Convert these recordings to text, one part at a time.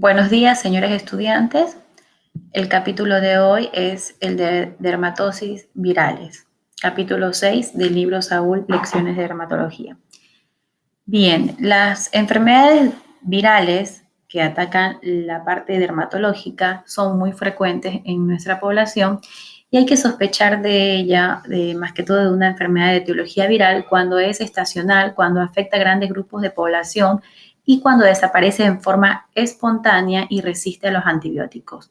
Buenos días, señores estudiantes. El capítulo de hoy es el de dermatosis virales. Capítulo 6 del libro Saúl, Lecciones de Dermatología. Bien, las enfermedades virales que atacan la parte dermatológica son muy frecuentes en nuestra población y hay que sospechar de ella, más que todo de una enfermedad de etiología viral, cuando es estacional, cuando afecta a grandes grupos de población y cuando desaparece en forma espontánea y resiste a los antibióticos.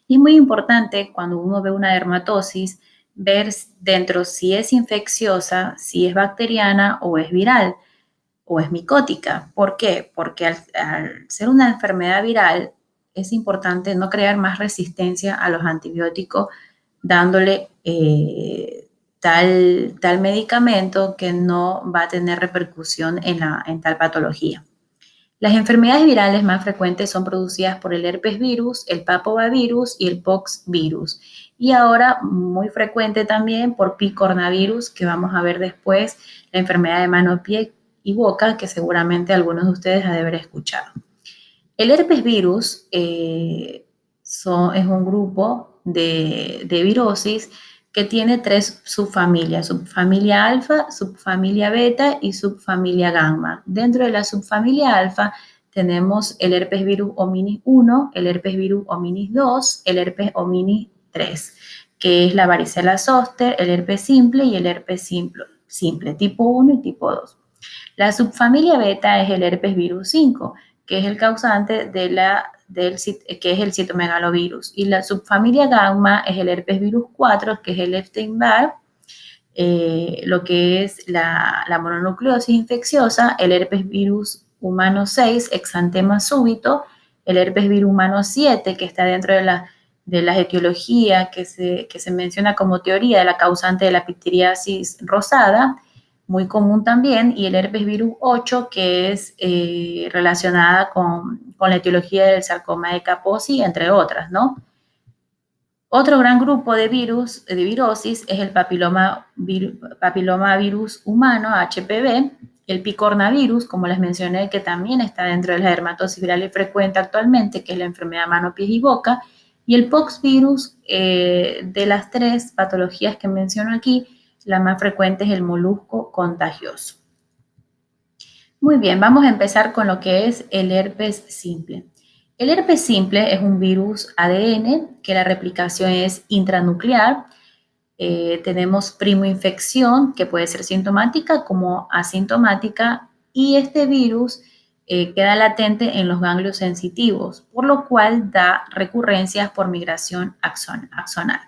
Y es muy importante cuando uno ve una dermatosis ver dentro si es infecciosa, si es bacteriana o es viral o es micótica. ¿Por qué? Porque al ser una enfermedad viral es importante no crear más resistencia a los antibióticos dándole tal medicamento que no va a tener repercusión en tal patología. Las enfermedades virales más frecuentes son producidas por el herpes virus, el papovavirus y el pox virus. Y ahora muy frecuente también por picornavirus, que vamos a ver después, la enfermedad de mano, pie y boca, que seguramente algunos de ustedes han de haber escuchado. El herpes virus es un grupo de virosis que tiene tres subfamilias: subfamilia alfa, subfamilia beta y subfamilia gamma. Dentro de la subfamilia alfa tenemos el herpes virus hominis 1, el herpes virus hominis 2, el herpes hominis 3, que es la varicela zoster, el herpes simple y el herpes simple tipo 1 y tipo 2. La subfamilia beta es el herpes virus 5, que es el causante que es el citomegalovirus. Y la subfamilia gamma es el herpes virus 4, que es el Epstein-Barr, lo que es la mononucleosis infecciosa, el herpes virus humano 6, exantema súbito, el herpes virus humano 7, que está dentro de las etiologías que se menciona como teoría de la causante de la pictiriasis rosada, muy común también, y el herpes virus 8, que es relacionada con la etiología del sarcoma de Kaposi, entre otras, ¿no? Otro gran grupo de virosis es el papilomavirus humano, HPV, el picornavirus, como les mencioné, que también está dentro de la dermatosis viral frecuente actualmente, que es la enfermedad de mano, pies y boca, y el poxvirus. De las tres patologías que menciono aquí, la más frecuente es el molusco contagioso. Muy bien, vamos a empezar con lo que es el herpes simple. El herpes simple es un virus ADN que la replicación es intranuclear. Tenemos primoinfección, que puede ser sintomática como asintomática, y este virus queda latente en los ganglios sensitivos, por lo cual da recurrencias por migración axonal.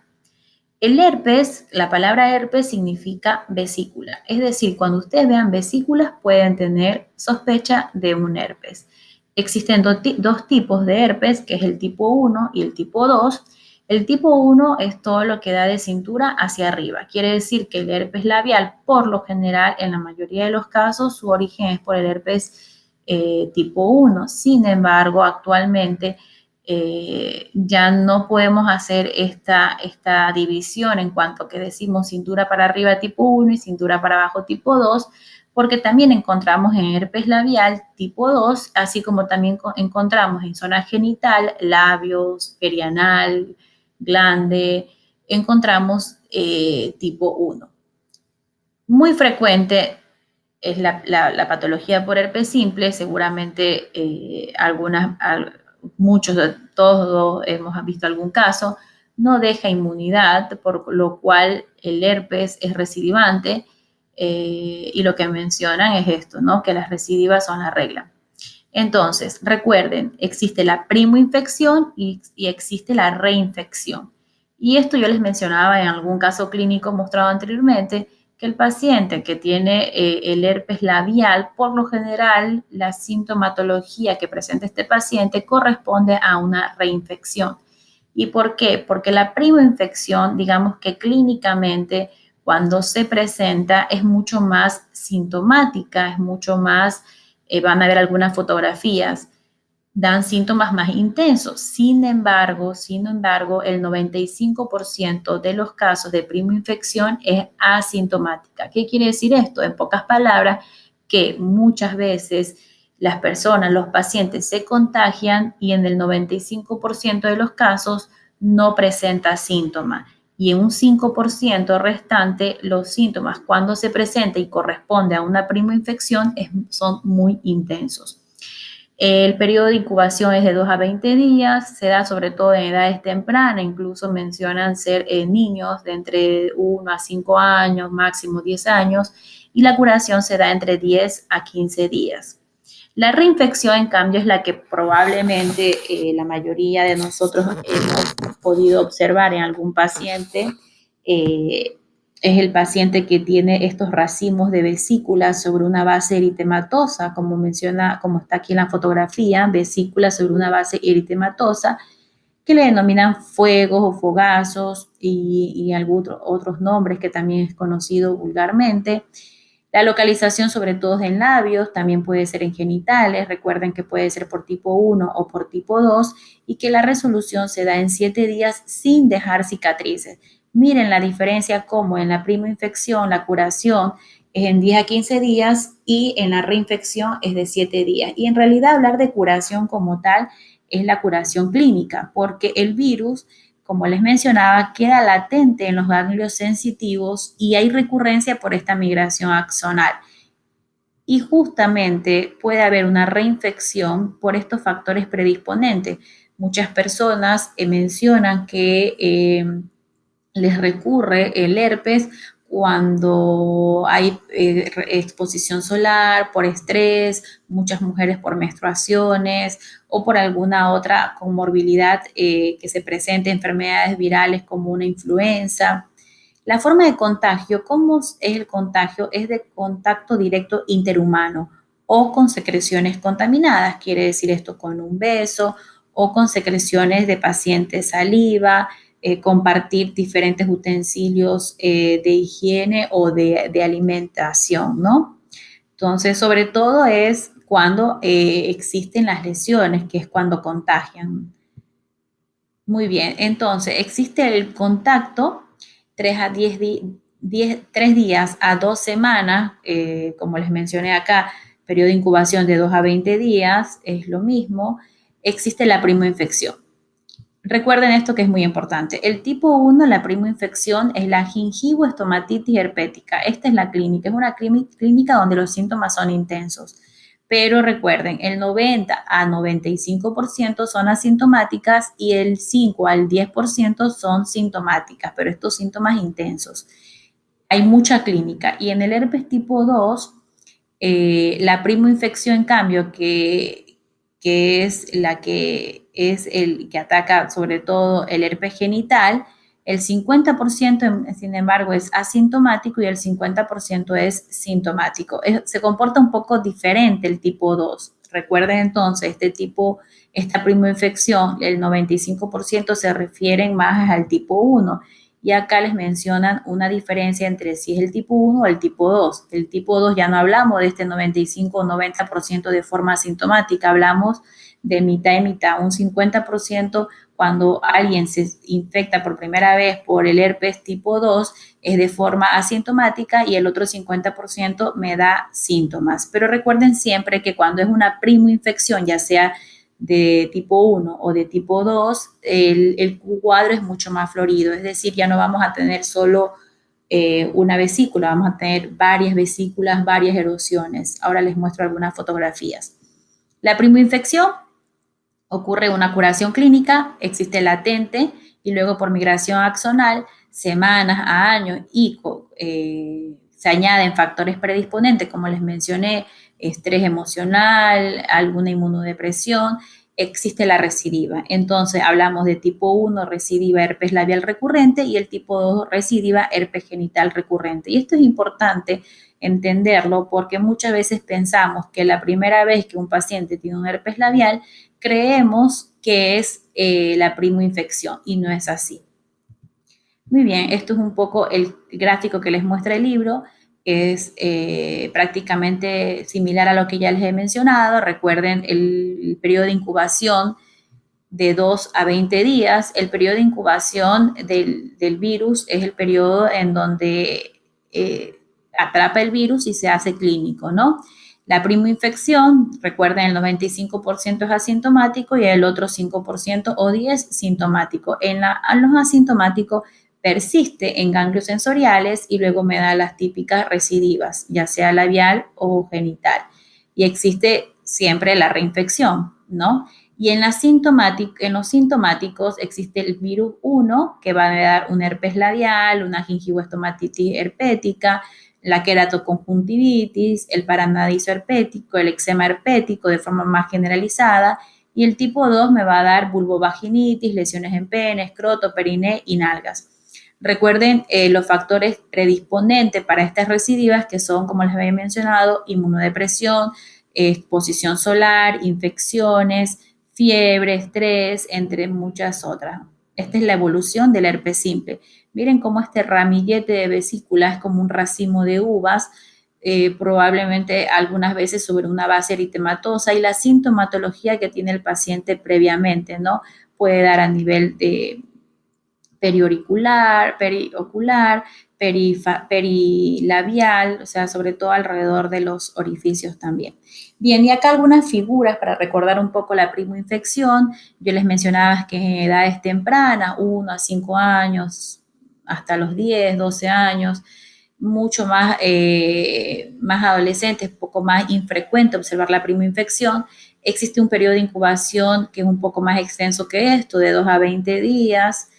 El herpes, la palabra herpes significa vesícula, es decir, cuando ustedes vean vesículas pueden tener sospecha de un herpes. Existen dos tipos de herpes, que es el tipo 1 y el tipo 2. El tipo 1 es todo lo que da de cintura hacia arriba. Quiere decir que el herpes labial, por lo general, en la mayoría de los casos, su origen es por el herpes tipo 1. Sin embargo, actualmente ya no podemos hacer esta división en cuanto que decimos cintura para arriba tipo 1 y cintura para abajo tipo 2, porque también encontramos en herpes labial tipo 2, así como también encontramos en zona genital, labios, perianal, glande, encontramos tipo 1. Muy frecuente es la patología por herpes simple, seguramente muchos, todos hemos visto algún caso, no deja inmunidad, por lo cual el herpes es recidivante, y lo que mencionan es esto, ¿no? Que las recidivas son la regla. Entonces, recuerden, existe la primoinfección y existe la reinfección. Y esto yo les mencionaba en algún caso clínico mostrado anteriormente, que el paciente que tiene el herpes labial, por lo general, la sintomatología que presenta este paciente corresponde a una reinfección. ¿Y por qué? Porque la primoinfección, digamos que clínicamente, cuando se presenta, es mucho más sintomática, es mucho más, van a ver algunas fotografías, dan síntomas más intensos. Sin embargo, el 95% de los casos de primoinfección es asintomática. ¿Qué quiere decir esto? En pocas palabras, que muchas veces las personas, los pacientes se contagian y en el 95% de los casos no presenta síntomas. Y en un 5% restante, los síntomas cuando se presenta y corresponde a una primoinfección son muy intensos. El periodo de incubación es de 2 a 20 días, se da sobre todo en edades tempranas, incluso mencionan ser niños de entre 1 a 5 años, máximo 10 años, y la curación se da entre 10 a 15 días. La reinfección, en cambio, es la que probablemente la mayoría de nosotros hemos podido observar en algún paciente. Es el paciente que tiene estos racimos de vesículas sobre una base eritematosa, como menciona, como está aquí en la fotografía, vesículas sobre una base eritematosa, que le denominan fuegos o fogazos y algunos otros nombres que también es conocido vulgarmente. La localización sobre todo es en labios, también puede ser en genitales, recuerden que puede ser por tipo 1 o por tipo 2 y que la resolución se da en 7 días sin dejar cicatrices. Miren la diferencia como en la primoinfección la curación es en 10 a 15 días y en la reinfección es de 7 días. Y en realidad hablar de curación como tal es la curación clínica, porque el virus, como les mencionaba, queda latente en los ganglios sensitivos y hay recurrencia por esta migración axonal. Y justamente puede haber una reinfección por estos factores predisponentes. Muchas personas mencionan que les recurre el herpes cuando hay exposición solar, por estrés, muchas mujeres por menstruaciones o por alguna otra comorbilidad que se presente, enfermedades virales como una influenza. La forma de contagio, ¿cómo es el contagio? Es de contacto directo interhumano o con secreciones contaminadas, quiere decir esto con un beso o con secreciones de paciente saliva, compartir diferentes utensilios de higiene o de alimentación, ¿no? Entonces, sobre todo es cuando existen las lesiones, que es cuando contagian. Muy bien, entonces existe el contacto 3 a 3 días a 2 semanas, como les mencioné acá, periodo de incubación de 2 a 20 días, es lo mismo. Existe la primoinfección. Recuerden esto que es muy importante. El tipo 1, la primoinfección, es la gingivoestomatitis herpética. Esta es la clínica, es una clínica donde los síntomas son intensos. Pero recuerden, el 90 a 95% son asintomáticas y el 5 al 10% son sintomáticas, pero estos síntomas intensos. Hay mucha clínica. Y en el herpes tipo 2, la primoinfección, en cambio, que es la que es el que ataca sobre todo el herpes genital, el 50% sin embargo es asintomático y el 50% es sintomático. Se comporta un poco diferente el tipo 2. Recuerden entonces, esta primoinfección, el 95% se refieren más al tipo 1 y acá les mencionan una diferencia entre si es el tipo 1 o el tipo 2. El tipo 2 ya no hablamos de este 95 o 90% de forma asintomática, hablamos de mitad y mitad, un 50% cuando alguien se infecta por primera vez por el herpes tipo 2 es de forma asintomática y el otro 50% me da síntomas. Pero recuerden siempre que cuando es una primoinfección, ya sea de tipo 1 o de tipo 2, el cuadro es mucho más florido, es decir, ya no vamos a tener solo una vesícula, vamos a tener varias vesículas, varias erosiones. Ahora les muestro algunas fotografías. La primoinfección ocurre una curación clínica, existe latente y luego por migración axonal, semanas a años y se añaden factores predisponentes, como les mencioné, estrés emocional, alguna inmunodepresión, existe la recidiva. Entonces hablamos de tipo 1, recidiva herpes labial recurrente y el tipo 2, recidiva herpes genital recurrente. Y esto es importante entenderlo porque muchas veces pensamos que la primera vez que un paciente tiene un herpes labial, creemos que es la primoinfección y no es así. Muy bien, esto es un poco el gráfico que les muestra el libro, que es prácticamente similar a lo que ya les he mencionado. Recuerden el periodo de incubación de 2 a 20 días. El periodo de incubación del virus es el periodo en donde atrapa el virus y se hace clínico, ¿no? La primoinfección, recuerden, el 95% es asintomático y el otro 5% o 10% sintomático. A los asintomáticos persiste en ganglios sensoriales y luego me da las típicas recidivas, ya sea labial o genital. Y existe siempre la reinfección, ¿no? Y en los sintomáticos existe el virus 1, que va a dar un herpes labial, una gingivoestomatitis herpética, la queratoconjuntivitis, el paranadizo herpético, el eczema herpético de forma más generalizada, y el tipo 2 me va a dar vulvovaginitis, lesiones en pene, escroto, periné y nalgas. Recuerden los factores predisponentes para estas recidivas, que son, como les había mencionado, inmunodepresión, exposición solar, infecciones, fiebre, estrés, entre muchas otras. Esta es la evolución del herpes simple. Miren cómo este ramillete de vesícula es como un racimo de uvas, probablemente algunas veces sobre una base eritematosa, y la sintomatología que tiene el paciente previamente, ¿no? Puede dar a nivel de periocular, perilabial, o sea, sobre todo alrededor de los orificios también. Bien, y acá algunas figuras para recordar un poco la primoinfección. Yo les mencionaba que en edades tempranas, 1 a 5 años, hasta los 10, 12 años, mucho más adolescentes, poco más infrecuente observar la primoinfección. Existe un periodo de incubación que es un poco más extenso que esto, de 2 a 20 días.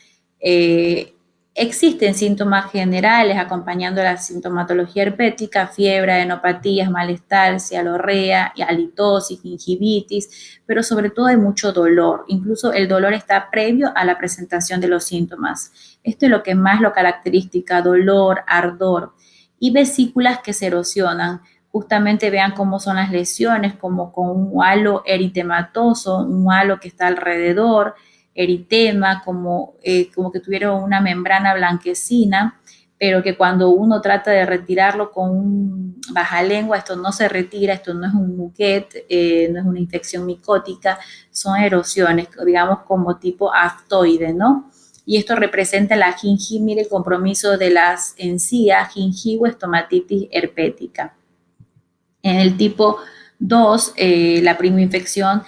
Existen síntomas generales acompañando la sintomatología herpética: fiebre, adenopatías, malestar, cialorrea, halitosis, gingivitis, pero sobre todo hay mucho dolor. Incluso el dolor está previo a la presentación de los síntomas. Esto es lo que más lo caracteriza: dolor, ardor y vesículas que se erosionan. Justamente vean cómo son las lesiones, como con un halo eritematoso, un halo que está alrededor, eritema, como que tuvieron una membrana blanquecina, pero que cuando uno trata de retirarlo con un bajalengua, esto no se retira, esto no es un muquet, no es una infección micótica, son erosiones, digamos, como tipo aftoide, ¿no? Y esto representa la el compromiso de las encías, gingivoestomatitis herpética. En el tipo 2, la primoinfección,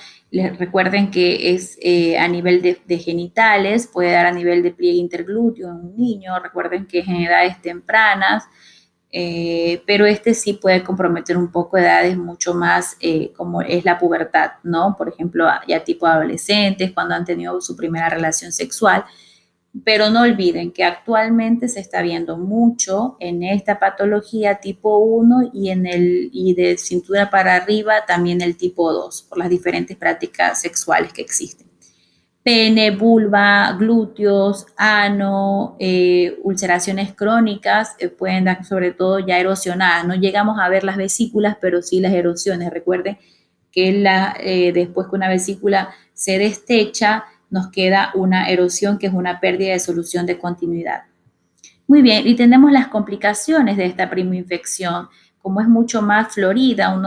recuerden que es a nivel de genitales, puede dar a nivel de pliegue interglúteo en un niño. Recuerden que es en edades tempranas, pero este sí puede comprometer un poco edades mucho más como es la pubertad, ¿no? Por ejemplo, ya tipo adolescentes, cuando han tenido su primera relación sexual. Pero no olviden que actualmente se está viendo mucho en esta patología tipo 1 y de cintura para arriba también el tipo 2, por las diferentes prácticas sexuales que existen. Pene, vulva, glúteos, ano, ulceraciones crónicas pueden dar, sobre todo ya erosionadas. No llegamos a ver las vesículas, pero sí las erosiones. Recuerden que después que una vesícula se destecha, nos queda una erosión, que es una pérdida de solución de continuidad. Muy bien, y tenemos las complicaciones de esta primoinfección. Como es mucho más florida,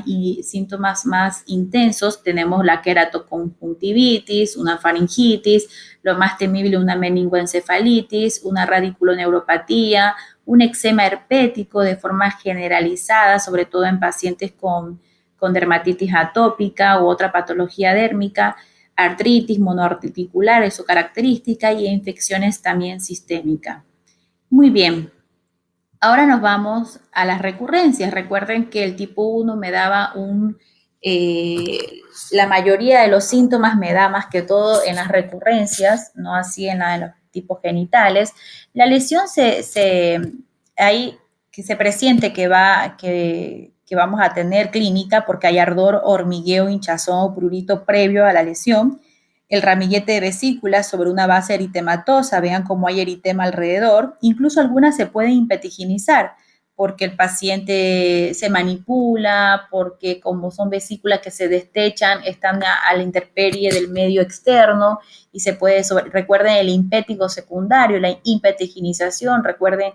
y síntomas más intensos, tenemos la queratoconjuntivitis, una faringitis, lo más temible, una meningoencefalitis, una radiculoneuropatía, un eczema herpético de forma generalizada, sobre todo en pacientes con dermatitis atópica u otra patología dérmica, artritis monoarticular es su característica, y infecciones también sistémicas. Muy bien, ahora nos vamos a las recurrencias. Recuerden que el tipo 1 me daba la mayoría de los síntomas me da más que todo en las recurrencias, no así en los tipos genitales. La lesión ahí que se presiente que vamos a tener clínica, porque hay ardor, hormigueo, hinchazón o prurito previo a la lesión. El ramillete de vesículas sobre una base eritematosa, vean cómo hay eritema alrededor. Incluso algunas se pueden impetiginizar porque el paciente se manipula, porque como son vesículas que se destechan, están a la intemperie del medio externo y se puede recuerden el impétigo secundario, la impetiginización. Recuerden,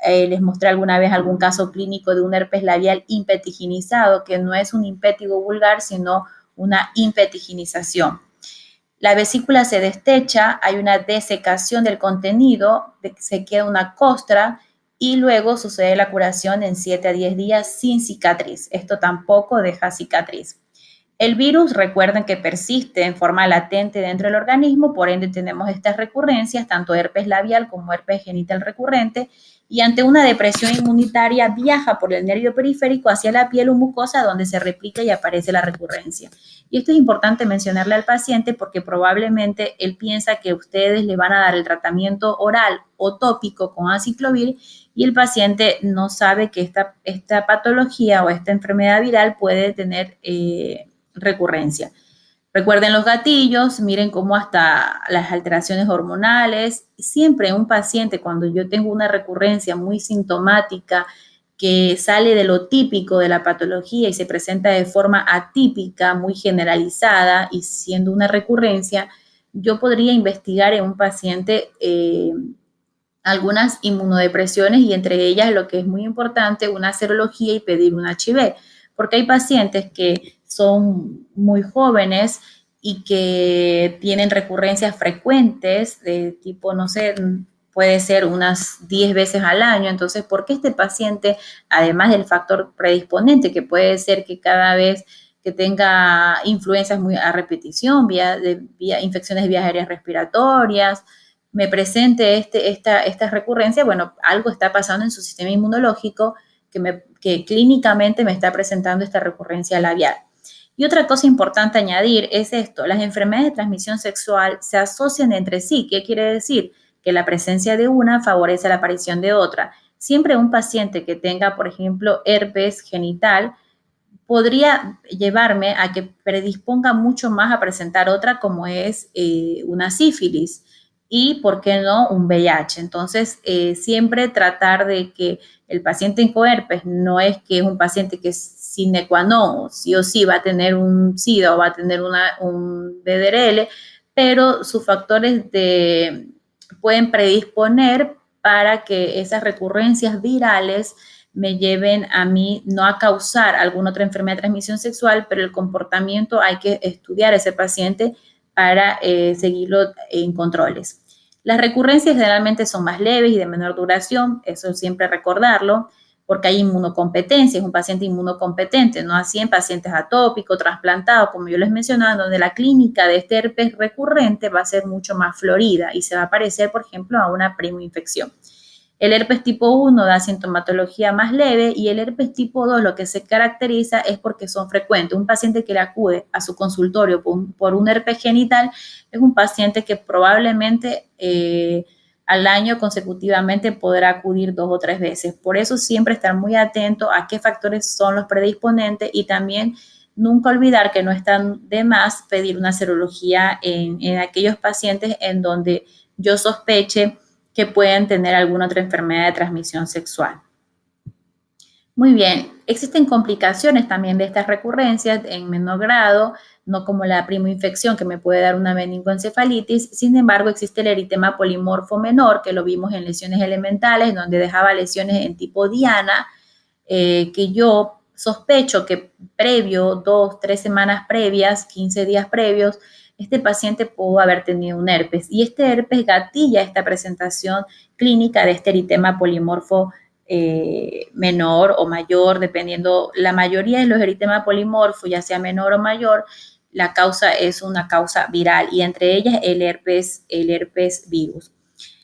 les mostré alguna vez algún caso clínico de un herpes labial impetiginizado, que no es un impétigo vulgar, sino una impetiginización. La vesícula se destecha, hay una desecación del contenido, se queda una costra y luego sucede la curación en 7 a 10 días sin cicatriz. Esto tampoco deja cicatriz. El virus, recuerden que persiste en forma latente dentro del organismo, por ende tenemos estas recurrencias, tanto herpes labial como herpes genital recurrente, y ante una depresión inmunitaria viaja por el nervio periférico hacia la piel o mucosa donde se replica y aparece la recurrencia. Y esto es importante mencionarle al paciente porque probablemente él piensa que ustedes le van a dar el tratamiento oral o tópico con aciclovir y el paciente no sabe que esta patología o esta enfermedad viral puede tener recurrencia. Recuerden los gatillos, miren cómo hasta las alteraciones hormonales, siempre un paciente cuando yo tengo una recurrencia muy sintomática que sale de lo típico de la patología y se presenta de forma atípica, muy generalizada y siendo una recurrencia, yo podría investigar en un paciente algunas inmunodepresiones y entre ellas lo que es muy importante, una serología y pedir un HIV, porque hay pacientes que son muy jóvenes y que tienen recurrencias frecuentes de tipo, no sé, puede ser unas 10 veces al año. Entonces, ¿por qué este paciente, además del factor predisponente, que puede ser que cada vez que tenga influencias muy a repetición, vía infecciones de vías aéreas respiratorias, me presente esta recurrencia? Bueno, algo está pasando en su sistema inmunológico que clínicamente me está presentando esta recurrencia labial. Y otra cosa importante añadir es esto, las enfermedades de transmisión sexual se asocian entre sí. ¿Qué quiere decir? Que la presencia de una favorece la aparición de otra. Siempre un paciente que tenga, por ejemplo, herpes genital, podría llevarme a que predisponga mucho más a presentar otra como es una sífilis y, ¿por qué no?, un VIH. Entonces, siempre tratar de que el paciente con herpes no es que es un paciente que sine qua non, sí o sí va a tener un SIDA o va a tener un VDRL, pero sus factores pueden predisponer para que esas recurrencias virales me lleven a mí no a causar alguna otra enfermedad de transmisión sexual, pero el comportamiento hay que estudiar a ese paciente para seguirlo en controles. Las recurrencias generalmente son más leves y de menor duración, eso siempre recordarlo, porque hay inmunocompetencia, es un paciente inmunocompetente, no así en pacientes atópicos, trasplantados, como yo les mencionaba, donde la clínica de este herpes recurrente va a ser mucho más florida y se va a parecer, por ejemplo, a una primoinfección. El herpes tipo 1 da sintomatología más leve y el herpes tipo 2 lo que se caracteriza es porque son frecuentes. Un paciente que le acude a su consultorio por un herpes genital es un paciente que probablemente al año consecutivamente podrá acudir 2 o 3 veces. Por eso siempre estar muy atento a qué factores son los predisponentes y también nunca olvidar que no están de más pedir una serología en aquellos pacientes en donde yo sospeche que pueden tener alguna otra enfermedad de transmisión sexual. Muy bien, existen complicaciones también de estas recurrencias en menor grado, no como la primoinfección que me puede dar una meningoencefalitis. Sin embargo, existe el eritema polimorfo menor, que lo vimos en lesiones elementales, donde dejaba lesiones en tipo diana, que yo sospecho que previo, 2, 3 semanas previas, 15 días previos, este paciente pudo haber tenido un herpes. Y este herpes gatilla esta presentación clínica de este eritema polimorfo menor o mayor, dependiendo. La mayoría de los eritemas polimorfos, ya sea menor o mayor, la causa es una causa viral y entre ellas el herpes virus.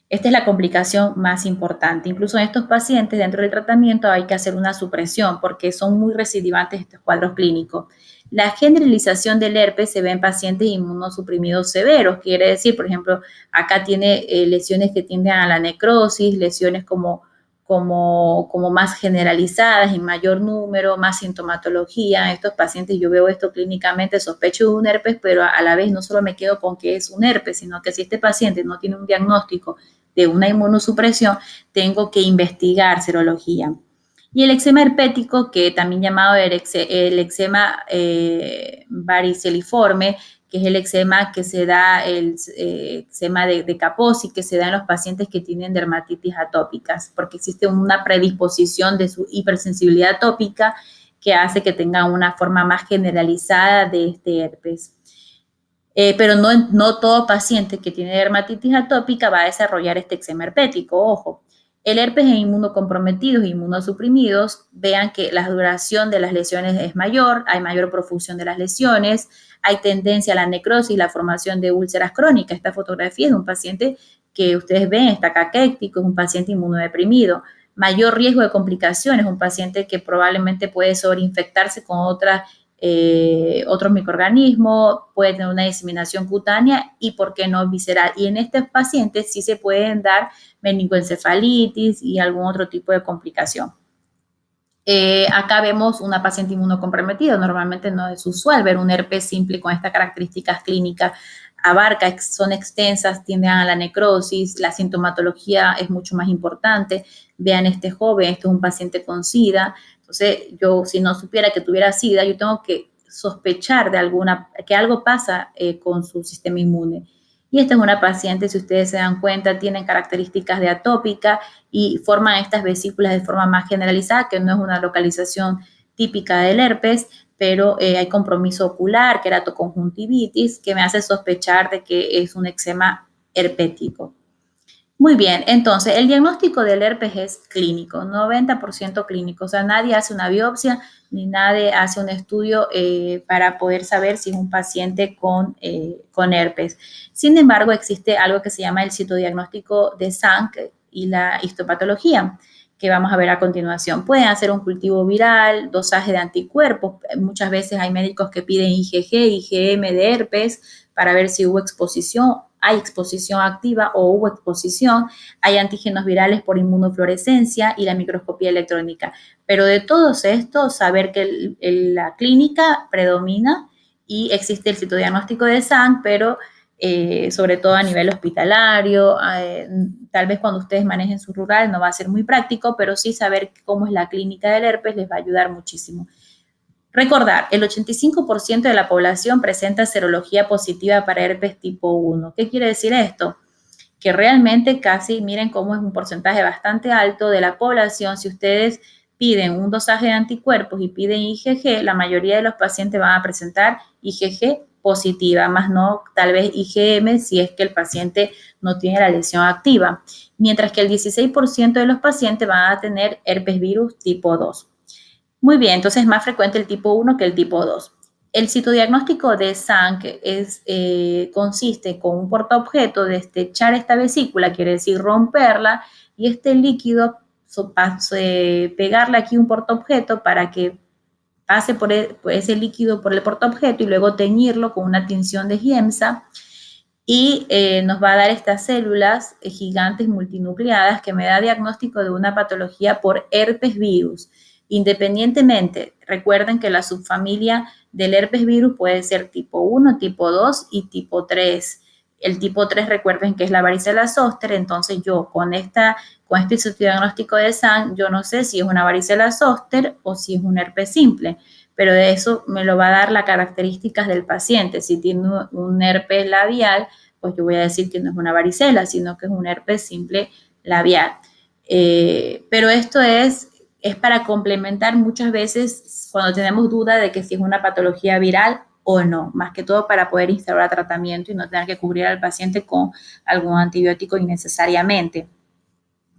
Esta es la complicación más importante. Incluso en estos pacientes, dentro del tratamiento, hay que hacer una supresión porque son muy recidivantes estos cuadros clínicos. La generalización del herpes se ve en pacientes inmunosuprimidos severos. Quiere decir, por ejemplo, acá tiene lesiones que tienden a la necrosis, lesiones como más generalizadas, en mayor número, más sintomatología. Estos pacientes, yo veo esto clínicamente, sospecho de un herpes, pero a la vez no solo me quedo con que es un herpes, sino que si este paciente no tiene un diagnóstico de una inmunosupresión, tengo que investigar serología. Y el eczema herpético, que también llamado el eczema variceliforme, que es el eczema que se da, el eczema de Kaposi, que se da en los pacientes que tienen dermatitis atópicas, porque existe una predisposición de su hipersensibilidad atópica que hace que tengan una forma más generalizada de este herpes. Pero no todo paciente que tiene dermatitis atópica va a desarrollar este eczema herpético, ojo. El herpes en inmunocomprometidos e inmunosuprimidos, vean que la duración de las lesiones es mayor, hay mayor profusión de las lesiones, hay tendencia a la necrosis y la formación de úlceras crónicas. Esta fotografía es de un paciente que ustedes ven, está caquéctico, es un paciente inmunodeprimido. Mayor riesgo de complicaciones, un paciente que probablemente puede sobreinfectarse con otros microorganismos, puede tener una diseminación cutánea y, ¿por qué no, visceral? Y en estos pacientes sí se pueden dar meningoencefalitis y algún otro tipo de complicación. Acá vemos una paciente inmunocomprometida. Normalmente no es usual ver un herpes simple con estas características clínicas. Abarca, son extensas, tienden a la necrosis, la sintomatología es mucho más importante. Vean este joven, este es un paciente con SIDA. Entonces, yo si no supiera que tuviera SIDA, yo tengo que sospechar que algo pasa con su sistema inmune. Y esta es una paciente, si ustedes se dan cuenta, tienen características de atópica y forman estas vesículas de forma más generalizada, que no es una localización típica del herpes, pero hay compromiso ocular, queratoconjuntivitis, que me hace sospechar de que es un eczema herpético. Muy bien, entonces el diagnóstico del herpes es clínico, 90% clínico, o sea, nadie hace una biopsia ni nadie hace un estudio para poder saber si es un paciente con herpes. Sin embargo, existe algo que se llama el citodiagnóstico de sangre y la histopatología, que vamos a ver a continuación. Pueden hacer un cultivo viral, dosaje de anticuerpos, muchas veces hay médicos que piden IgG, IgM de herpes para ver si hubo exposición, hay exposición activa o hubo exposición, hay antígenos virales por inmunofluorescencia y la microscopía electrónica. Pero de todos estos, saber que la clínica predomina y existe el citodiagnóstico de SAN, pero sobre todo a nivel hospitalario, tal vez cuando ustedes manejen su rural no va a ser muy práctico, pero sí saber cómo es la clínica del herpes les va a ayudar muchísimo. Recordar, el 85% de la población presenta serología positiva para herpes tipo 1. ¿Qué quiere decir esto? Que realmente casi, miren cómo es un porcentaje bastante alto de la población. Si ustedes piden un dosaje de anticuerpos y piden IgG, la mayoría de los pacientes van a presentar IgG positiva, más no tal vez IgM si es que el paciente no tiene la lesión activa, mientras que el 16% de los pacientes van a tener herpes virus tipo 2. Muy bien, entonces es más frecuente el tipo 1 que el tipo 2. El citodiagnóstico de SANC consiste con un portaobjeto de estrechar esta vesícula, quiere decir romperla, y este líquido, pegarle aquí un portaobjeto para que pase por ese líquido por el portaobjeto y luego teñirlo con una tinción de Giemsa y nos va a dar estas células gigantes multinucleadas que me da diagnóstico de una patología por herpes virus. Independientemente, recuerden que la subfamilia del herpes virus puede ser tipo 1, tipo 2 y tipo 3. El tipo 3, recuerden que es la varicela zoster, entonces yo con este diagnóstico de SAN, yo no sé si es una varicela zoster o si es un herpes simple, pero de eso me lo va a dar las características del paciente. Si tiene un herpes labial, pues yo voy a decir que no es una varicela, sino que es un herpes simple labial. Pero esto es para complementar muchas veces cuando tenemos duda de que si es una patología viral o no, más que todo para poder instaurar tratamiento y no tener que cubrir al paciente con algún antibiótico innecesariamente.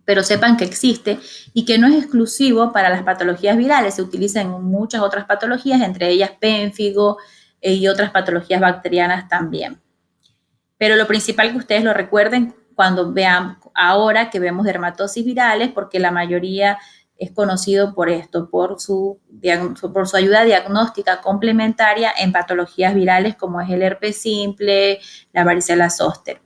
Pero sepan que existe y que no es exclusivo para las patologías virales, se utiliza en muchas otras patologías, entre ellas pénfigo y otras patologías bacterianas también. Pero lo principal que ustedes lo recuerden cuando vean ahora que vemos dermatosis virales, porque la mayoría es conocido por esto, por su ayuda diagnóstica complementaria en patologías virales como es el herpes simple, la varicela zoster.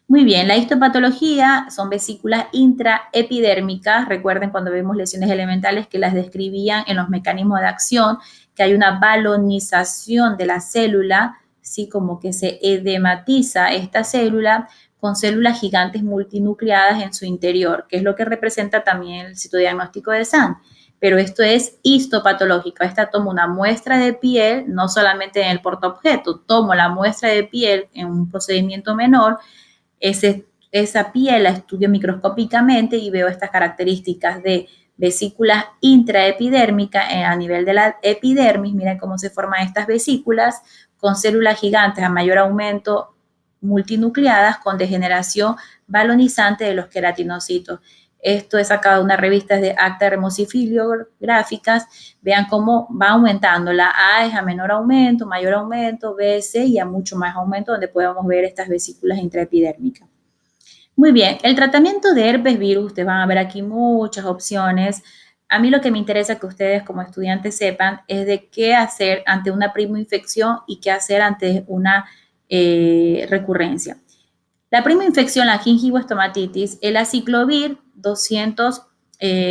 Muy bien, la histopatología son vesículas intraepidérmicas. Recuerden cuando vemos lesiones elementales que las describían en los mecanismos de acción, que hay una balonización de la célula, ¿sí? Como que se edematiza esta célula con células gigantes multinucleadas en su interior, que es lo que representa también el citodiagnóstico de SAN. Pero esto es histopatológico. Esta tomo una muestra de piel, no solamente en el portaobjeto, tomo la muestra de piel en un procedimiento menor, esa piel la estudio microscópicamente y veo estas características de vesículas intraepidérmicas a nivel de la epidermis. Miren cómo se forman estas vesículas con células gigantes a mayor aumento multinucleadas con degeneración balonizante de los queratinocitos. Esto es sacado de una revista de Acta Hermosifiliográficas. Vean cómo va aumentando. La A es a menor aumento, mayor aumento, B, C y a mucho más aumento, donde podemos ver estas vesículas intraepidérmicas. Muy bien, el tratamiento de herpes virus, ustedes van a ver aquí muchas opciones. A mí lo que me interesa que ustedes como estudiantes sepan es de qué hacer ante una primoinfección y qué hacer ante una recurrencia. La primoinfección, la gingivoestomatitis, el aciclovir 200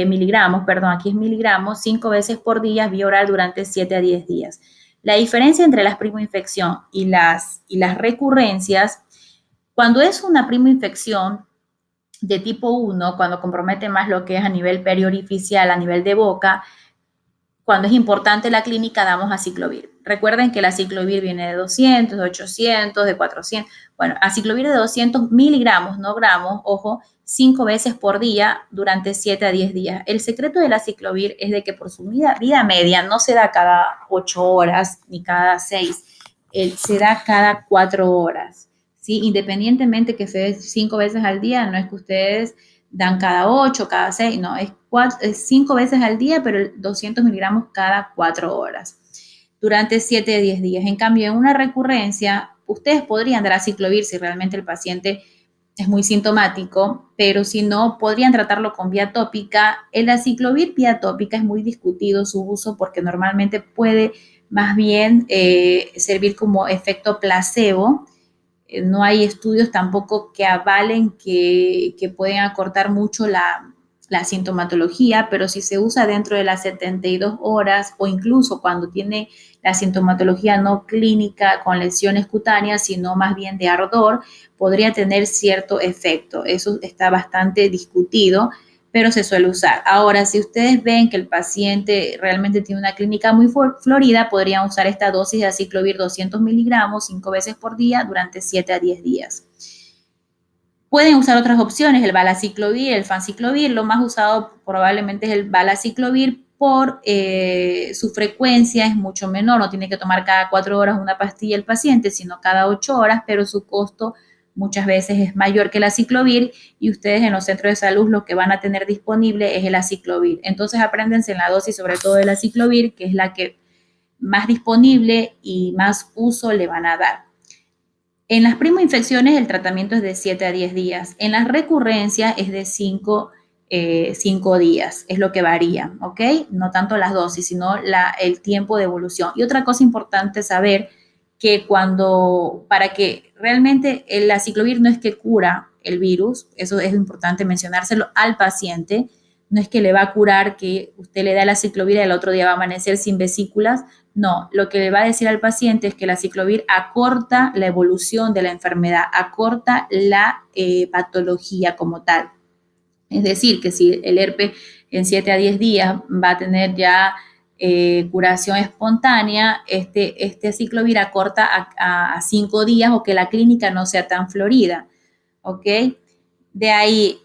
miligramos, perdón, aquí es miligramos, 5 veces por día, vía oral durante 7 a 10 días. La diferencia entre la primoinfección y las recurrencias, cuando es una primoinfección de tipo 1, cuando compromete más lo que es a nivel periorificial, a nivel de boca, cuando es importante la clínica, damos aciclovir. Recuerden que el aciclovir viene de 200, de 800, de 400. Bueno, aciclovir de 200 miligramos, no gramos, ojo, 5 veces por día durante 7 a 10 días. El secreto del aciclovir es de que por su vida media no se da cada 8 horas ni cada 6, se da cada 4 horas. ¿Sí? Independientemente que se dé 5 veces al día, no es que ustedes dan cada 8, cada 6, no, es 5 veces al día, pero 200 miligramos cada 4 horas, durante 7 a 10 días. En cambio, en una recurrencia, ustedes podrían dar aciclovir si realmente el paciente es muy sintomático, pero si no, podrían tratarlo con vía tópica. El aciclovir vía tópica es muy discutido su uso porque normalmente puede más bien servir como efecto placebo. No hay estudios tampoco que avalen que pueden acortar mucho la sintomatología, pero si se usa dentro de las 72 horas o incluso cuando tiene la sintomatología no clínica con lesiones cutáneas, sino más bien de ardor, podría tener cierto efecto. Eso está bastante discutido, pero se suele usar. Ahora, si ustedes ven que el paciente realmente tiene una clínica muy florida, podrían usar esta dosis de aciclovir 200 miligramos 5 veces por día durante 7 a 10 días. Pueden usar otras opciones, el valaciclovir, el fanciclovir. Lo más usado probablemente es el valaciclovir por su frecuencia es mucho menor. No tiene que tomar cada 4 horas una pastilla el paciente, sino cada 8 horas, pero su costo muchas veces es mayor que el aciclovir y ustedes en los centros de salud lo que van a tener disponible es el aciclovir. Entonces apréndense en la dosis sobre todo del aciclovir, que es la que más disponible y más uso le van a dar. En las primoinfecciones el tratamiento es de 7 a 10 días. En las recurrencias es de 5 días, es lo que varía, ¿ok? No tanto las dosis, sino el tiempo de evolución. Y otra cosa importante saber que para que realmente el aciclovir no es que cura el virus, eso es importante mencionárselo al paciente, no es que le va a curar que usted le da el aciclovir y el otro día va a amanecer sin vesículas. No, lo que le va a decir al paciente es que la aciclovir acorta la evolución de la enfermedad, acorta la patología como tal. Es decir, que si el herpes en 7 a 10 días va a tener ya curación espontánea, este aciclovir acorta a 5 días o que la clínica no sea tan florida. ¿Ok? De ahí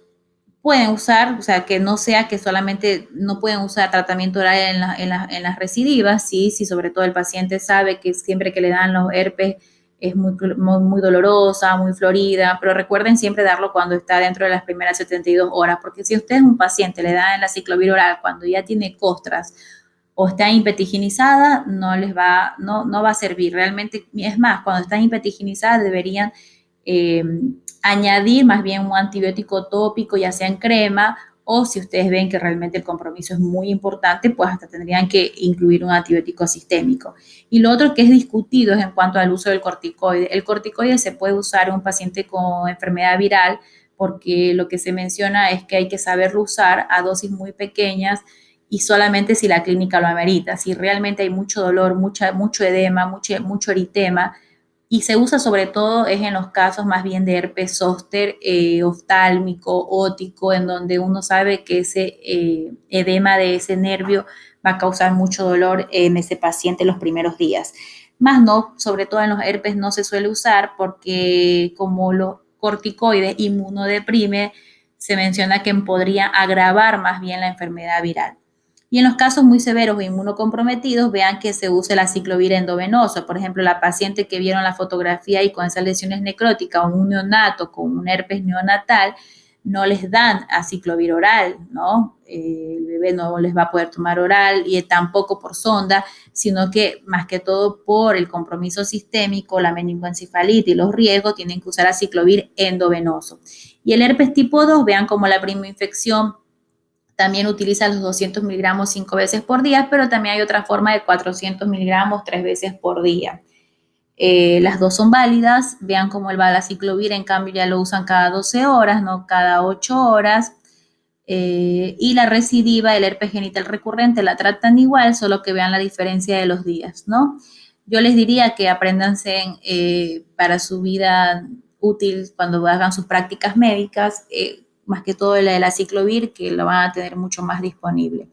pueden usar, o sea, que no sea que solamente no pueden usar tratamiento oral en las recidivas, sí, si sobre todo el paciente sabe que siempre que le dan los herpes es muy dolorosa, muy florida, pero recuerden siempre darlo cuando está dentro de las primeras 72 horas, porque si usted es un paciente, le dan la aciclovir oral cuando ya tiene costras o está impetiginizada, no va a servir. Realmente, es más, cuando están impetiginizada deberían eh, añadir más bien un antibiótico tópico, ya sea en crema, o si ustedes ven que realmente el compromiso es muy importante, pues hasta tendrían que incluir un antibiótico sistémico. Y lo otro que es discutido es en cuanto al uso del corticoide. El corticoide se puede usar en un paciente con enfermedad viral porque lo que se menciona es que hay que saberlo usar a dosis muy pequeñas y solamente si la clínica lo amerita. Si realmente hay mucho dolor, mucho edema, mucho eritema, y se usa sobre todo es en los casos más bien de herpes zóster, oftálmico, ótico, en donde uno sabe que ese edema de ese nervio va a causar mucho dolor en ese paciente los primeros días. Más no, sobre todo en los herpes no se suele usar porque como los corticoides inmunodeprime, se menciona que podría agravar más bien la enfermedad viral. Y en los casos muy severos o inmunocomprometidos, vean que se usa el aciclovir endovenoso. Por ejemplo, la paciente que vieron la fotografía y con esas lesiones necróticas, o un neonato con un herpes neonatal, no les dan aciclovir oral, ¿no? El bebé no les va a poder tomar oral y tampoco por sonda, sino que más que todo por el compromiso sistémico, la meningoencefalitis y los riesgos, tienen que usar aciclovir endovenoso. Y el herpes tipo 2, vean como la primoinfección también utiliza los 200 miligramos 5 veces por día, pero también hay otra forma de 400 miligramos 3 veces por día. Las dos son válidas, vean cómo el valaciclovir en cambio ya lo usan cada 12 horas, no cada 8 horas. Y la recidiva, el herpes genital recurrente, la tratan igual, solo que vean la diferencia de los días, ¿no? Yo les diría que apréndanse para su vida útil cuando hagan sus prácticas médicas, más que todo la del aciclovir, que lo van a tener mucho más disponible.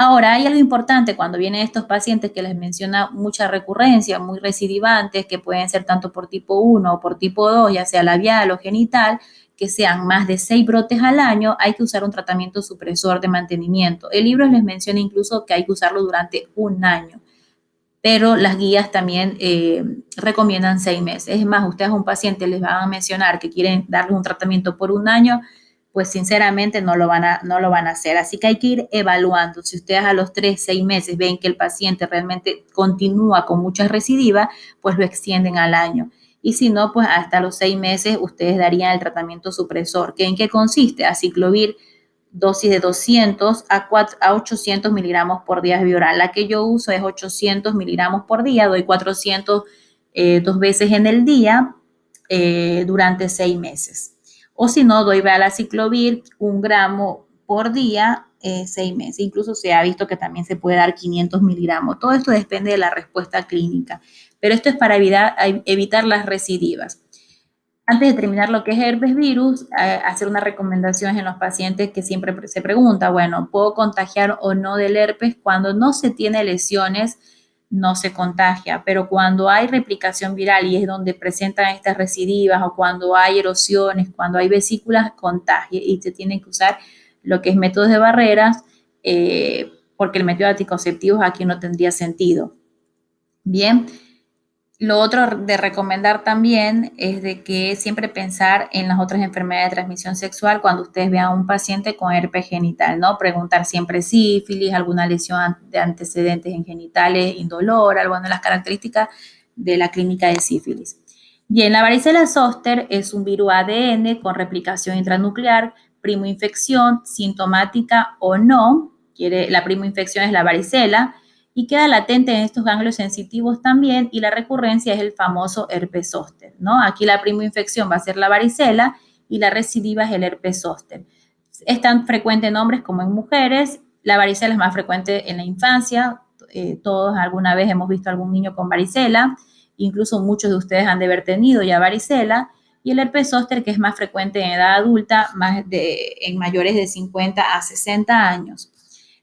Ahora, hay algo importante cuando vienen estos pacientes que les menciona mucha recurrencia, muy recidivantes, que pueden ser tanto por tipo 1 o por tipo 2, ya sea labial o genital, que sean más de 6 brotes al año, hay que usar un tratamiento supresor de mantenimiento. El libro les menciona incluso que hay que usarlo durante un año, pero las guías también recomiendan 6 meses. Es más, ustedes a un paciente les van a mencionar que quieren darle un tratamiento por un año, pues sinceramente no lo van a hacer. Así que hay que ir evaluando. Si ustedes a los 3, 6 meses ven que el paciente realmente continúa con muchas recidivas, pues lo extienden al año. Y si no, pues hasta los 6 meses ustedes darían el tratamiento supresor. ¿En qué consiste? Aciclovir, dosis de 200 a 800 miligramos por día vía oral. La que yo uso es 800 miligramos por día, doy 400 2 veces en el día durante 6 meses. O si no, doy valaciclovir 1 gramo por día 6 meses. Incluso se ha visto que también se puede dar 500 miligramos. Todo esto depende de la respuesta clínica, pero esto es para evitar las recidivas. Antes de terminar lo que es herpes virus, hacer unas recomendaciones en los pacientes que siempre se pregunta, bueno, ¿puedo contagiar o no del herpes? Cuando no se tiene lesiones, no se contagia, pero cuando hay replicación viral y es donde presentan estas recidivas o cuando hay erosiones, cuando hay vesículas, contagia y se tienen que usar lo que es métodos de barreras, porque el método anticonceptivo aquí no tendría sentido. Bien. Lo otro de recomendar también es de que siempre pensar en las otras enfermedades de transmisión sexual cuando ustedes vean a un paciente con herpes genital, ¿no? Preguntar siempre sífilis, alguna lesión de antecedentes en genitales indolor, alguna de las características de la clínica de sífilis. Bien, la varicela zoster es un virus ADN con replicación intranuclear, primoinfección, sintomática o no. La primoinfección es la varicela, y queda latente en estos ganglios sensitivos también, y la recurrencia es el famoso herpes zóster, ¿no? Aquí la primoinfección va a ser la varicela y la recidiva es el herpes zóster. Es tan frecuente en hombres como en mujeres. La varicela es más frecuente en la infancia. Todos alguna vez hemos visto a algún niño con varicela, incluso muchos de ustedes han de haber tenido ya varicela. Y el herpes zóster, que es más frecuente en edad adulta, en mayores de 50 a 60 años.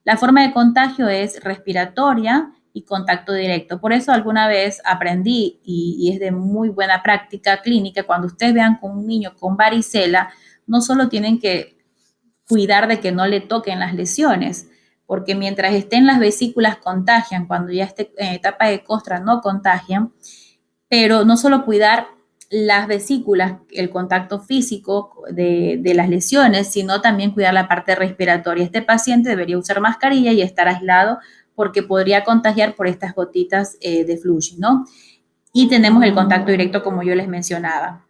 La forma de contagio es respiratoria y contacto directo. Por eso alguna vez aprendí, y es de muy buena práctica clínica, cuando ustedes vean con un niño con varicela, no solo tienen que cuidar de que no le toquen las lesiones, porque mientras estén las vesículas contagian, cuando ya esté en etapa de costra no contagian, pero no solo cuidar las vesículas, el contacto físico de las lesiones, sino también cuidar la parte respiratoria. Este paciente debería usar mascarilla y estar aislado porque podría contagiar por estas gotitas de flujo, ¿no? Y tenemos el contacto directo, como yo les mencionaba.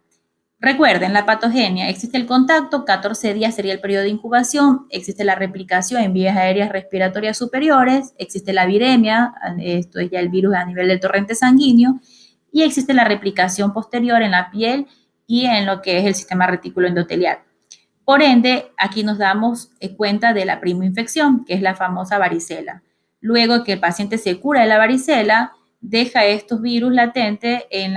Recuerden, la patogenia, existe el contacto, 14 días sería el periodo de incubación, existe la replicación en vías aéreas respiratorias superiores, existe la viremia, esto es ya el virus a nivel del torrente sanguíneo, y existe la replicación posterior en la piel y en lo que es el sistema retículo endotelial. Por ende, aquí nos damos cuenta de la primoinfección, que es la famosa varicela. Luego que el paciente se cura de la varicela, deja estos virus latentes en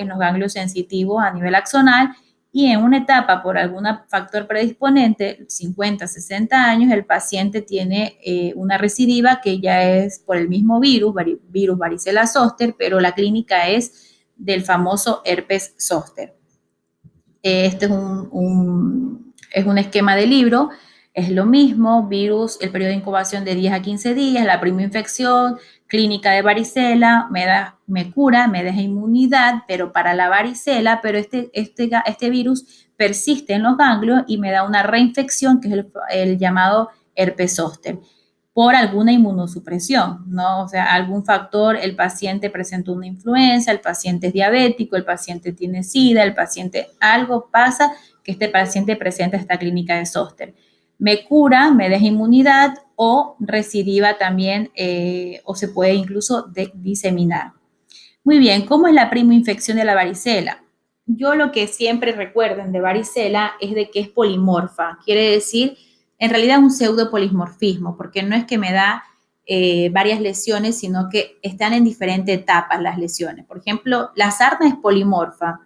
los ganglios sensitivos a nivel axonal, y en una etapa por algún factor predisponente, 50, 60 años, el paciente tiene una recidiva que ya es por el mismo virus varicela zoster, pero la clínica es del famoso herpes zóster. Este es un esquema de libro, es lo mismo, virus, el periodo de incubación de 10 a 15 días, la primoinfección, clínica de varicela, me cura, me deja inmunidad, pero para la varicela, pero este virus persiste en los ganglios y me da una reinfección, que es el llamado herpes zóster, por alguna inmunosupresión, ¿no? O sea, algún factor, el paciente presentó una influenza, el paciente es diabético, el paciente tiene SIDA, el paciente, algo pasa que este paciente presenta esta clínica de zóster. Me cura, me deja inmunidad o recidiva también, o se puede incluso diseminar. Muy bien, ¿cómo es la primoinfección de la varicela? Yo lo que siempre recuerden de varicela es de que es polimorfa, quiere decir, en realidad un pseudopolimorfismo, porque no es que me da varias lesiones, sino que están en diferentes etapas las lesiones. Por ejemplo, la sarna es polimorfa,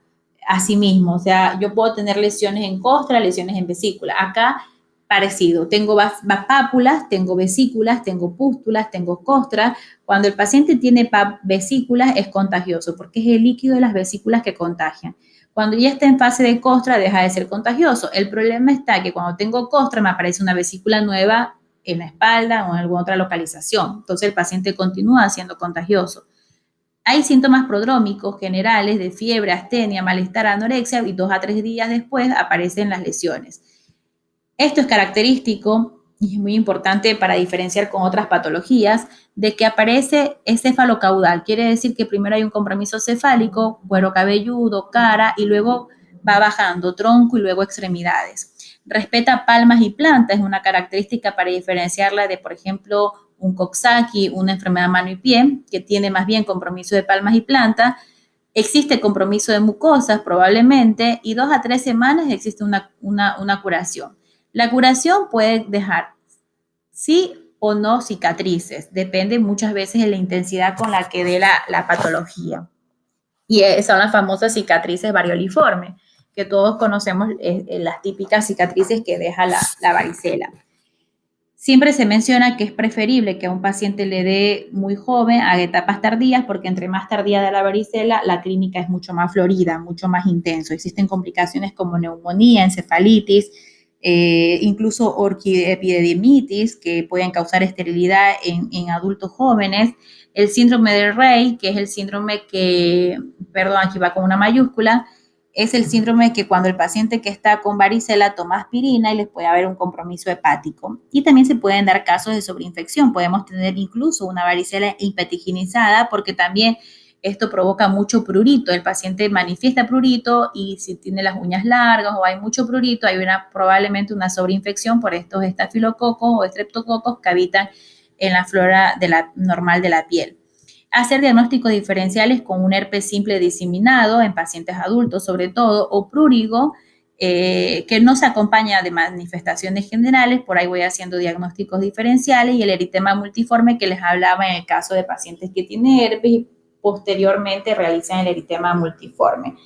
asimismo, o sea, yo puedo tener lesiones en costra, lesiones en vesícula. Acá parecido, tengo pápulas, tengo vesículas, tengo pústulas, tengo costras. Cuando el paciente tiene vesículas es contagioso porque es el líquido de las vesículas que contagian. Cuando ya está en fase de costra deja de ser contagioso. El problema está que cuando tengo costra me aparece una vesícula nueva en la espalda o en alguna otra localización. Entonces el paciente continúa siendo contagioso. Hay síntomas prodrómicos generales de fiebre, astenia, malestar, anorexia y 2 a 3 días después aparecen las lesiones. Esto es característico y es muy importante para diferenciar con otras patologías de que aparece cefalocaudal. Quiere decir que primero hay un compromiso cefálico, cuero cabelludo, cara y luego va bajando tronco y luego extremidades. Respeta palmas y plantas, es una característica para diferenciarla de, por ejemplo, un Coxsackie, una enfermedad mano y pie, que tiene más bien compromiso de palmas y plantas. Existe compromiso de mucosas probablemente y 2 a 3 semanas existe una curación. La curación puede dejar sí o no cicatrices, depende muchas veces de la intensidad con la que dé la patología. Y son las famosas cicatrices varioliformes, que todos conocemos, las típicas cicatrices que deja la varicela. Siempre se menciona que es preferible que a un paciente le dé muy joven a etapas tardías, porque entre más tardía de la varicela, la clínica es mucho más florida, mucho más intenso. Existen complicaciones como neumonía, encefalitis, incluso orquiepididimitis, que pueden causar esterilidad en adultos jóvenes. El síndrome de Rey, que es el síndrome que, perdón, aquí va con una mayúscula, es el síndrome que cuando el paciente que está con varicela toma aspirina y les puede haber un compromiso hepático. Y también se pueden dar casos de sobreinfección. Podemos tener incluso una varicela impetiginizada porque también esto provoca mucho prurito. El paciente manifiesta prurito y si tiene las uñas largas o hay mucho prurito, hay probablemente una sobreinfección por estos estafilococos o estreptococos que habitan en la flora normal de la piel. Hacer diagnósticos diferenciales con un herpes simple diseminado en pacientes adultos, sobre todo, o prurigo, que no se acompaña de manifestaciones generales, por ahí voy haciendo diagnósticos diferenciales, y el eritema multiforme que les hablaba en el caso de pacientes que tienen herpes y posteriormente realizan el eritema multiforme,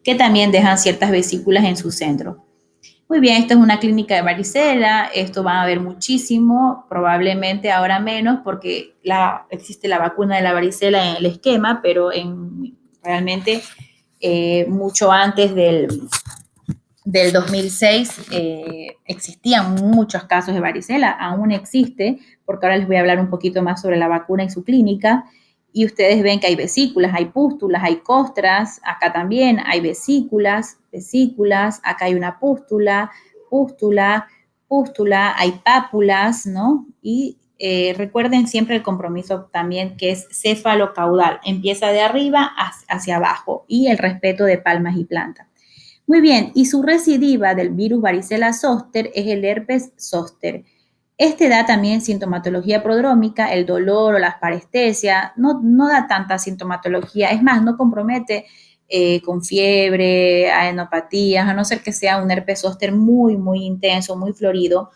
que también dejan ciertas vesículas en su centro. Muy bien, esto es una clínica de varicela, esto va a haber muchísimo, probablemente ahora menos porque existe la vacuna de la varicela en el esquema, pero realmente mucho antes del 2006 existían muchos casos de varicela, aún existe, porque ahora les voy a hablar un poquito más sobre la vacuna y su clínica, y ustedes ven que hay vesículas, hay pústulas, hay costras, acá también hay vesículas, acá hay una pústula, hay pápulas, ¿no? Y recuerden siempre el compromiso también que es cefalocaudal, empieza de arriba hacia abajo, y el respeto de palmas y plantas. Muy bien, y su recidiva del virus varicela zoster es el herpes zóster. Este da también sintomatología prodrómica, el dolor o la parestesia, no da tanta sintomatología, es más, no compromete con fiebre, adenopatías, a no ser que sea un herpes zóster muy, muy intenso, muy florido,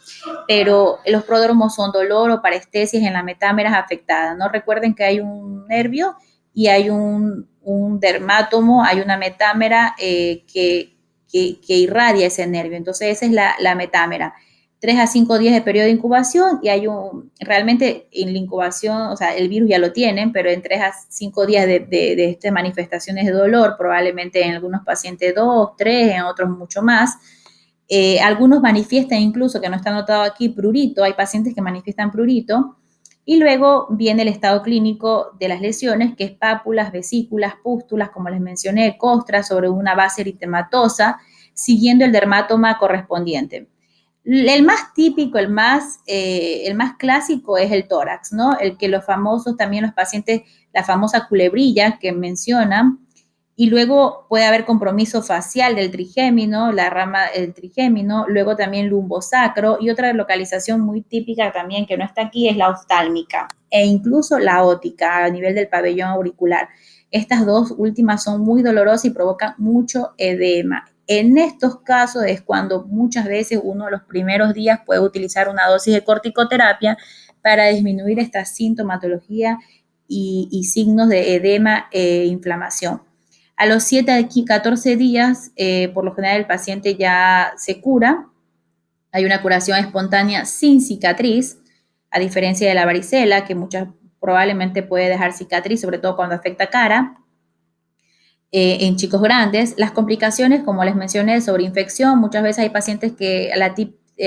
pero los prodromos son dolor o parestesias en las metámeras afectadas, ¿no? Recuerden que hay un nervio y hay un dermátomo, hay una metámera que irradia ese nervio. Entonces, esa es la metámera. 3 a 5 días de periodo de incubación y realmente en la incubación, o sea, el virus ya lo tienen, pero en 3 a 5 días de estas manifestaciones de dolor, probablemente en algunos pacientes 2, 3, en otros mucho más. Algunos manifiestan incluso, que no está anotado aquí, prurito. Hay pacientes que manifiestan prurito Y luego viene el estado clínico de las lesiones, que es pápulas, vesículas, pústulas, como les mencioné, costras sobre una base eritematosa, siguiendo el dermatoma correspondiente. El más típico, el más clásico es el tórax, ¿no? El que los famosos, también los pacientes, la famosa culebrilla que mencionan, y luego puede haber compromiso facial del trigémino, la rama del trigémino, luego también lumbosacro, y otra localización muy típica también que no está aquí es la oftálmica e incluso la ótica a nivel del pabellón auricular. Estas dos últimas son muy dolorosas y provocan mucho edema. En estos casos es cuando muchas veces uno de los primeros días puede utilizar una dosis de corticoterapia para disminuir esta sintomatología y signos de edema e inflamación. A los 7 a 14 días, por lo general el paciente ya se cura. Hay una curación espontánea sin cicatriz, a diferencia de la varicela, que muchas probablemente puede dejar cicatriz, sobre todo cuando afecta cara. En chicos grandes, las complicaciones, como les mencioné, sobre infección, muchas veces hay pacientes que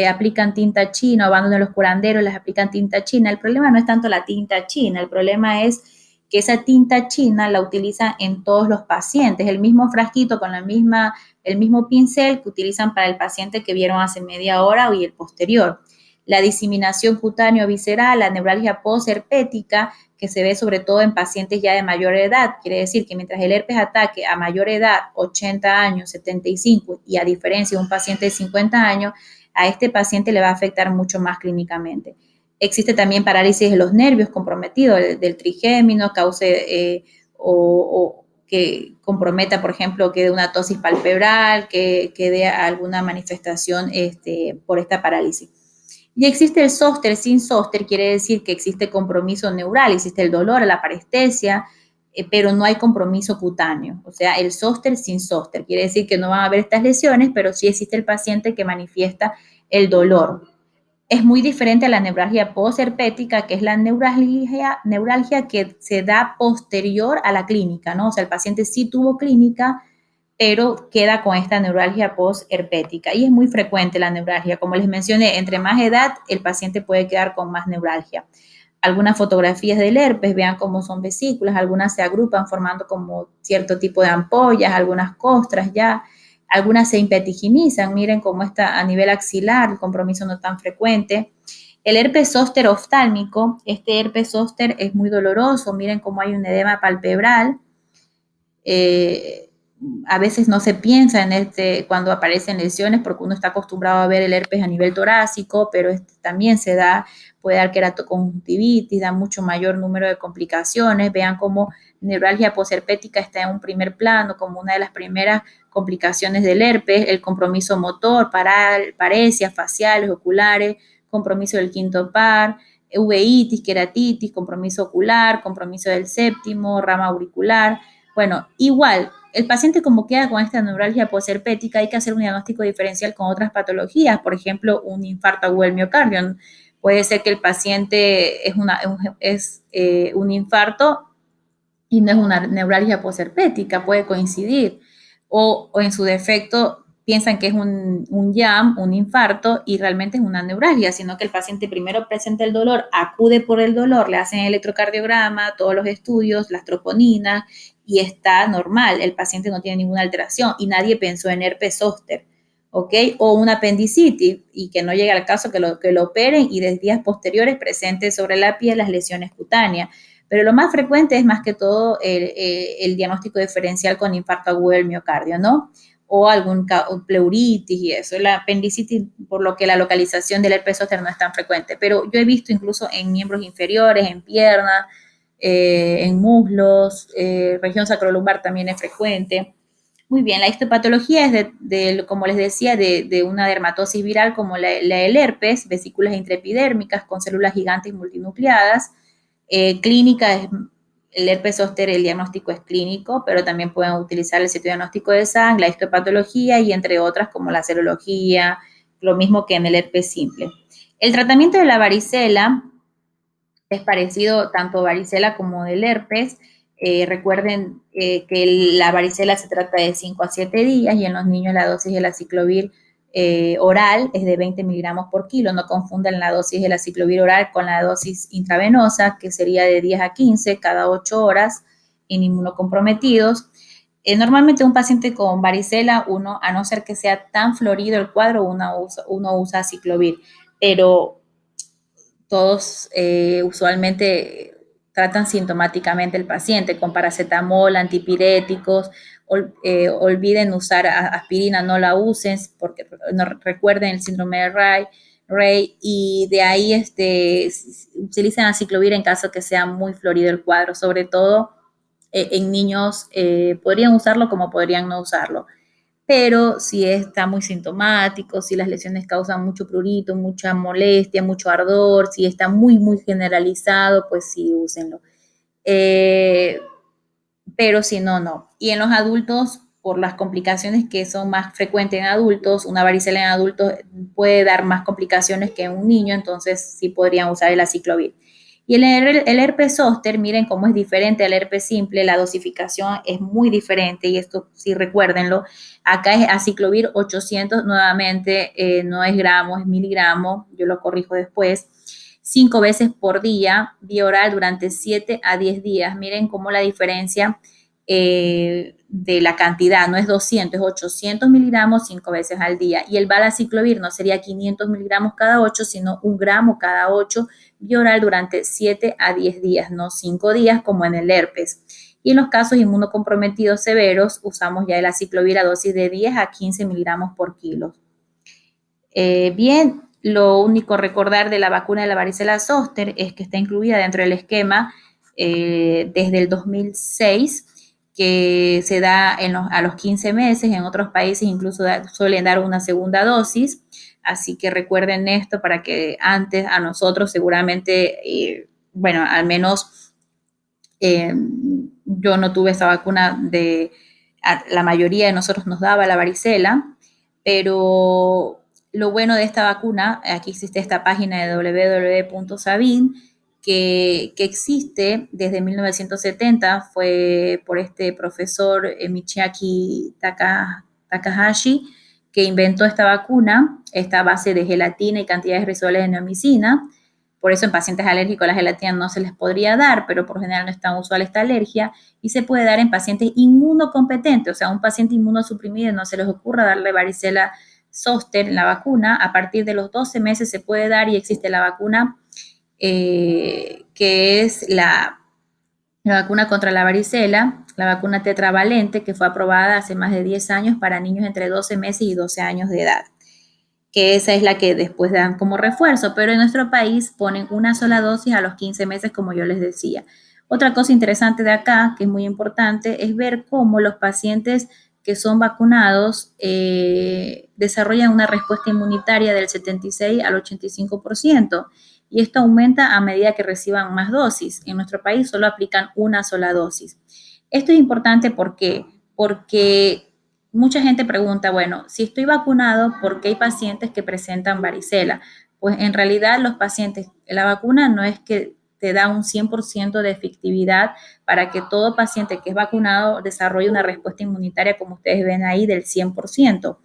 aplican tinta china o van de los curanderos, les aplican tinta china. El problema no es tanto la tinta china, el problema es que esa tinta china la utilizan en todos los pacientes, el mismo frasquito con el mismo pincel que utilizan para el paciente que vieron hace media hora y el posterior. La diseminación cutáneo visceral, la neuralgia postherpética, que se ve sobre todo en pacientes ya de mayor edad, quiere decir que mientras el herpes ataque a mayor edad, 80 años, 75, y a diferencia de un paciente de 50 años, a este paciente le va a afectar mucho más clínicamente. Existe también parálisis de los nervios comprometidos, del trigémino, cause o que comprometa, por ejemplo, que dé una tosis palpebral, que dé alguna manifestación por esta parálisis. Y existe el zóster sin zóster, quiere decir que existe compromiso neural, existe el dolor, la parestesia, pero no hay compromiso cutáneo. O sea, el zóster sin zóster, quiere decir que no van a haber estas lesiones, pero sí existe el paciente que manifiesta el dolor. Es muy diferente a la neuralgia postherpética, que es la neuralgia que se da posterior a la clínica, ¿no? O sea, el paciente sí tuvo clínica, pero queda con esta neuralgia postherpética. Y es muy frecuente la neuralgia. Como les mencioné, entre más edad, el paciente puede quedar con más neuralgia. Algunas fotografías del herpes, vean cómo son vesículas, algunas se agrupan formando como cierto tipo de ampollas, algunas costras ya, algunas se impetiginizan, miren cómo está a nivel axilar, el compromiso no tan frecuente. El herpes zóster oftálmico, este herpes zóster es muy doloroso, miren cómo hay un edema palpebral. A veces no se piensa en cuando aparecen lesiones porque uno está acostumbrado a ver el herpes a nivel torácico, pero también se da, puede dar queratoconjuntivitis, da mucho mayor número de complicaciones. Vean cómo neuralgia posherpética está en un primer plano como una de las primeras complicaciones del herpes, el compromiso motor, paresias faciales, oculares, compromiso del quinto par, uveitis, queratitis, compromiso ocular, compromiso del séptimo, rama auricular. Bueno, igual, el paciente como queda con esta neuralgia posherpética, hay que hacer un diagnóstico diferencial con otras patologías, por ejemplo, un infarto agudo del miocardio. Puede ser que el paciente es un infarto y no es una neuralgia posherpética, puede coincidir. O en su defecto piensan que es un JAM, un infarto, y realmente es una neuralgia, sino que el paciente primero presenta el dolor, acude por el dolor, le hacen el electrocardiograma, todos los estudios, las troponinas, y está normal, el paciente no tiene ninguna alteración, y nadie pensó en herpes zóster, ¿ok? O una apendicitis, y que no llega al caso que lo operen, y de días posteriores presente sobre la piel las lesiones cutáneas. Pero lo más frecuente es más que todo el diagnóstico diferencial con infarto agudo del miocardio, ¿no? O algún pleuritis y eso. La apendicitis, por lo que la localización del herpes zóster no es tan frecuente. Pero yo he visto incluso en miembros inferiores, en piernas, en muslos, región sacrolumbar también es frecuente. Muy bien, la histopatología es como les decía, de una dermatosis viral como la del herpes, vesículas intraepidérmicas con células gigantes multinucleadas. Clínica es el herpes zóster, el diagnóstico es clínico, pero también pueden utilizar el citodiagnóstico de sangre, la histopatología y entre otras como la serología, lo mismo que en el herpes simple. El tratamiento de la varicela es parecido tanto varicela como del herpes. Recuerden que la varicela se trata de 5 a 7 días y en los niños la dosis de la aciclovir oral es de 20 miligramos por kilo. No confundan la dosis de la aciclovir oral con la dosis intravenosa, que sería de 10 a 15 cada 8 horas en inmunocomprometidos. Normalmente un paciente con varicela, uno, a no ser que sea tan florido el cuadro, uno usa aciclovir, pero todos usualmente tratan sintomáticamente el paciente con paracetamol, antipiréticos. Olviden usar aspirina, no la usen porque no recuerden el síndrome de Rey, y de ahí utilicen aciclovir en caso que sea muy florido el cuadro, sobre todo en niños podrían usarlo como podrían no usarlo. Pero si está muy sintomático, si las lesiones causan mucho prurito, mucha molestia, mucho ardor, si está muy, muy generalizado, pues sí, úsenlo. Pero si no, no. Y en los adultos, por las complicaciones que son más frecuentes en adultos, una varicela en adultos puede dar más complicaciones que en un niño, entonces sí podrían usar el aciclovir. Y el herpes zóster, miren cómo es diferente al herpes simple, la dosificación es muy diferente y esto sí recuérdenlo. Acá es aciclovir 800, nuevamente no es gramos, es miligramos, yo lo corrijo después. 5 veces por día, vía oral durante 7 a 10 días. Miren cómo la diferencia de la cantidad no es 200, es 800 miligramos 5 veces al día. Y el valaciclovir no sería 500 miligramos cada 8, sino 1 gramo cada 8, vía oral durante 7 a 10 días, no 5 días como en el herpes. Y en los casos inmunocomprometidos severos, usamos ya el aciclovir a dosis de 10 a 15 miligramos por kilo. Bien, lo único recordar de la vacuna de la varicela zóster es que está incluida dentro del esquema desde el 2006, que se da a los 15 meses, en otros países incluso suelen dar una segunda dosis, así que recuerden esto para que antes a nosotros seguramente, bueno, al menos yo no tuve esa vacuna la mayoría de nosotros nos daba la varicela, pero lo bueno de esta vacuna, aquí existe esta página de www.sabin, que existe desde 1970, fue por este profesor Michiaki Takahashi, que inventó esta vacuna, esta base de gelatina y cantidades residuales de neomicina. Por eso en pacientes alérgicos a la gelatina no se les podría dar, pero por general no es tan usual esta alergia, y se puede dar en pacientes inmunocompetentes, o sea, un paciente inmunosuprimido no se les ocurra darle varicela zóster en la vacuna. A partir de los 12 meses se puede dar y existe la vacuna que es la vacuna contra la varicela, la vacuna tetravalente, que fue aprobada hace más de 10 años para niños entre 12 meses y 12 años de edad, que esa es la que después dan como refuerzo, pero en nuestro país ponen una sola dosis a los 15 meses, como yo les decía. Otra cosa interesante de acá, que es muy importante, es ver cómo los pacientes que son vacunados desarrollan una respuesta inmunitaria del 76 al 85%, y esto aumenta a medida que reciban más dosis. En nuestro país solo aplican una sola dosis. Esto es importante porque mucha gente pregunta, bueno, si estoy vacunado, ¿por qué hay pacientes que presentan varicela? Pues en realidad los pacientes, la vacuna no es que te da un 100% de efectividad para que todo paciente que es vacunado desarrolle una respuesta inmunitaria, como ustedes ven ahí, del 100%.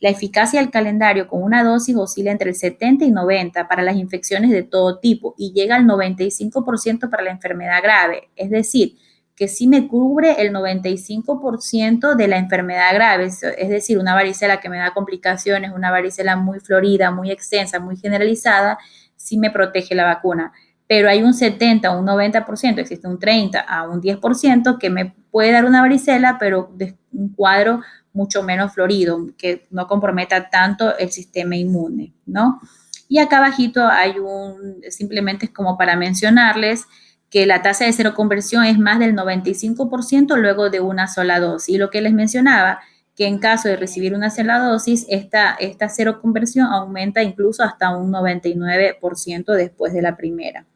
La eficacia del calendario con una dosis oscila entre el 70 y 90 para las infecciones de todo tipo y llega al 95% para la enfermedad grave. Es decir, que sí me cubre el 95% de la enfermedad grave, es decir, una varicela que me da complicaciones, una varicela muy florida, muy extensa, muy generalizada, sí me protege la vacuna. Pero hay un 70 o un 90%, existe un 30 a un 10% que me puede dar una varicela, pero de un cuadro mucho menos florido, que no comprometa tanto el sistema inmune, ¿no? Y acá abajito hay simplemente es como para mencionarles que la tasa de seroconversión es más del 95% luego de una sola dosis. Y lo que les mencionaba, que en caso de recibir una sola dosis, esta seroconversión aumenta incluso hasta un 99% después de la primera.